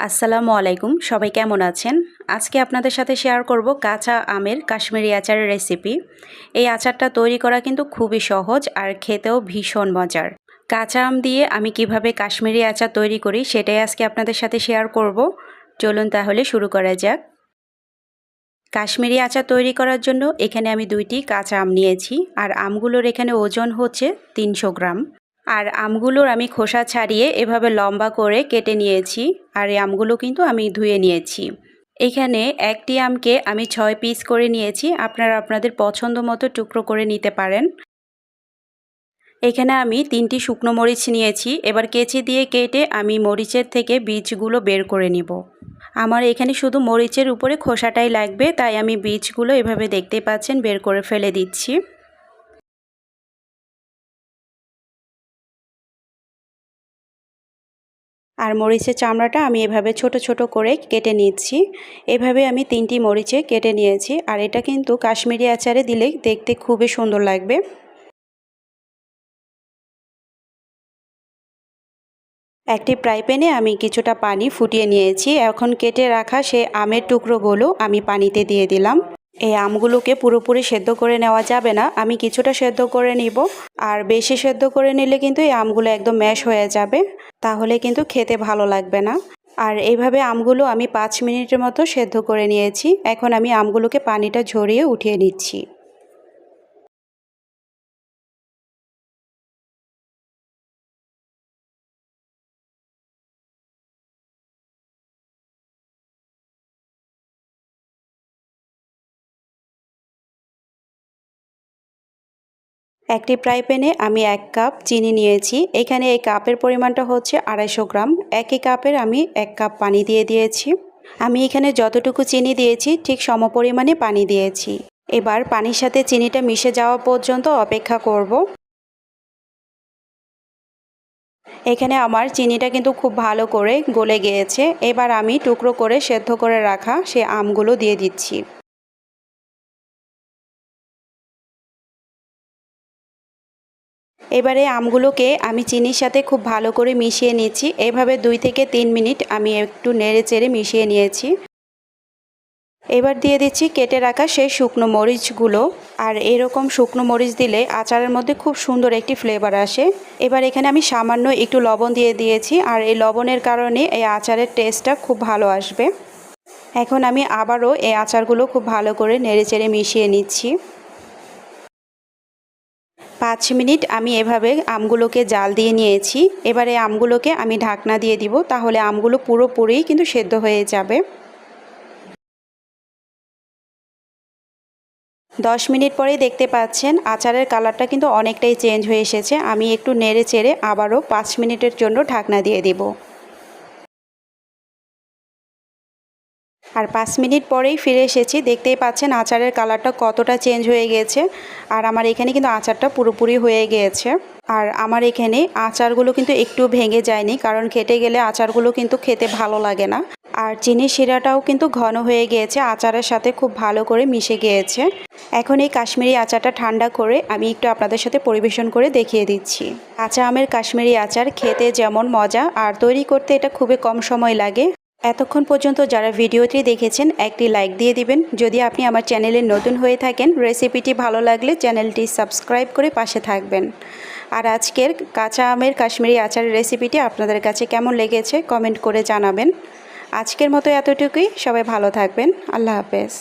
আসসালামু আলাইকুম, সবাই কেমন আছেন? আজকে আপনাদের সাথে শেয়ার করব কাঁচা আমের কাশ্মীরি আচারের রেসিপি। এই আচারটা তৈরি করা কিন্তু খুবই সহজ আর খেতেও ভীষণ মজার। কাঁচা আম দিয়ে আমি কিভাবে কাশ্মীরি আচার তৈরি করি সেটাই আজকে আপনাদের সাথে শেয়ার করব। চলুন তাহলে শুরু করা যাক। কাশ্মীরি আচার তৈরি করার জন্য এখানে আমি 2টি কাঁচা আম নিয়েছি আর আমগুলোর এখানে ওজন হচ্ছে 300 গ্রাম। আর আমগুলোর আমি খোসা ছাড়িয়ে এভাবে লম্বা করে কেটে নিয়েছি আর এই আমগুলো কিন্তু আমি ধুয়ে নিয়েছি। এখানে একটি আমকে আমি 6 পিস করে নিয়েছি, আপনারা আপনাদের পছন্দ মতো টুকরো করে নিতে পারেন। এখানে আমি 3টি শুকনো মরিচ নিয়েছি, এবার কেচি দিয়ে কেটে আমি মরিচের থেকে বীজগুলো বের করে নিব। আমার এখানে শুধু মরিচের উপরে খোসাটাই লাগবে, তাই আমি বীজগুলো এভাবে দেখতে পাচ্ছেন বের করে ফেলে দিচ্ছি। আর মরিচের চামড়াটা আমি এভাবে ছোট ছোট করে কেটে নিচ্ছি। এভাবে আমি 3টি মরিচে কেটে নিয়েছি আর এটা কিন্তু কাশ্মীরি আচারে দিলে দেখতে খুবই সুন্দর লাগবে। একটি ফ্রাই প্যানে আমি কিছুটা পানি ফুটিয়ে নিয়েছি। এখন কেটে রাখা সেই আমের টুকরোগুলো আমি পানিতে দিয়ে দিলাম। এই আমগুলোকে পুরোপুরি সেদ্ধ করে নেওয়া যাবে না, আমি কিছুটা সেদ্ধ করে নিব। আর বেশি সেদ্ধ করে নিলে কিন্তু এই আমগুলো একদম ম্যাশ হয়ে যাবে, তাহলে কিন্তু খেতে ভালো লাগবে না। আর এইভাবে আমগুলো আমি 5 মিনিটের মতো সেদ্ধ করে নিয়েছি। এখন আমি আমগুলোকে পানিটা ঝরিয়ে উঠিয়ে নিচ্ছি। একটি ফ্রাই প্যানে আমি 1 কাপ চিনি নিয়েছি। এখানে এই কাপের পরিমাণটা হচ্ছে 250 গ্রাম। একই কাপের আমি 1 কাপ পানি দিয়ে দিয়েছি। আমি এখানে যতটুকু চিনি দিয়েছি ঠিক সমপরিমাণে পানি দিয়েছি। এবার পানির সাথে চিনিটা মিশে যাওয়া পর্যন্ত অপেক্ষা করব। এখানে আমার চিনিটা কিন্তু খুব ভালো করে গলে গিয়েছে। এবার আমি টুকরো করে সেদ্ধ করে রাখা সেই আমগুলো দিয়ে দিচ্ছি। এবারে আমগুলোকে আমি চিনির সাথে খুব ভালো করে মিশিয়ে নিচ্ছি। এভাবে 2 থেকে 3 মিনিট আমি একটু নেড়েচেড়ে মিশিয়ে নিয়েছি। এবার দিয়ে দিচ্ছি কেটে রাখা সেই শুকনো মরিচগুলো। আর এরকম শুকনো মরিচ দিলে আচারের মধ্যে খুব সুন্দর একটি ফ্লেভার আসে। এবার এখানে আমি সামান্য একটু লবণ দিয়ে দিয়েছি আর এই লবণের কারণে এই আচারের টেস্টটা খুব ভালো আসবে। এখন আমি আবারও এই আচারগুলো খুব ভালো করে নেড়েচেড়ে মিশিয়ে নিচ্ছি। 5 মিনিট আমি এভাবে আমগুলোকে জাল দিয়ে নিয়েছি। এবারে আমগুলোকে আমি ঢাকনা দিয়ে দিব, তাহলে আমগুলো পুরোপুরি কিন্তু সেদ্ধ হয়ে যাবে। 10 মিনিট পরেই দেখতে পাচ্ছেন আচারের কালারটা কিন্তু অনেকটাই চেঞ্জ হয়ে এসেছে। আমি একটু নেড়ে চেড়ে আবারও 5 মিনিটের জন্য ঢাকনা দিয়ে দেব। আর 5 মিনিট পরেই ফিরে এসেছি। দেখতেই পাচ্ছেন আচারের কালারটা কতটা চেঞ্জ হয়ে গেছে। আর আমার এখানে কিন্তু আচারটা পুরোপুরি হয়ে গিয়েছে। আর আমার এখানে আচারগুলো কিন্তু একটু ভেঙে যায়নি, কারণ খেতে গেলে আচারগুলো কিন্তু খেতে ভালো লাগে না। আর চিনির শিরাটাও কিন্তু ঘন হয়ে গিয়েছে, আচারের সাথে খুব ভালো করে মিশে গিয়েছে। এখন এই কাশ্মীরি আচারটা ঠান্ডা করে আমি একটু আপনাদের সাথে পরিবেশন করে দেখিয়ে দিচ্ছি। কাঁচা আমের কাশ্মীরি আচার খেতে যেমন মজা আর তৈরি করতে এটা খুবই কম সময় লাগে। এতক্ষণ পর্যন্ত যারা ভিডিওটি দেখেছেন একটি লাইক দিয়ে দিবেন। যদি আপনি আমার চ্যানেলে নতুন হয়ে থাকেন, রেসিপিটি ভালো লাগলে চ্যানেলটি সাবস্ক্রাইব করে পাশে থাকবেন। আর আজকের কাঁচা আমের কাশ্মীরি আচারের রেসিপিটি আপনাদের কাছে কেমন লেগেছে কমেন্ট করে জানাবেন। আজকের মতো এতটুকুই, সবাই ভালো থাকবেন। আল্লাহ হাফেজ।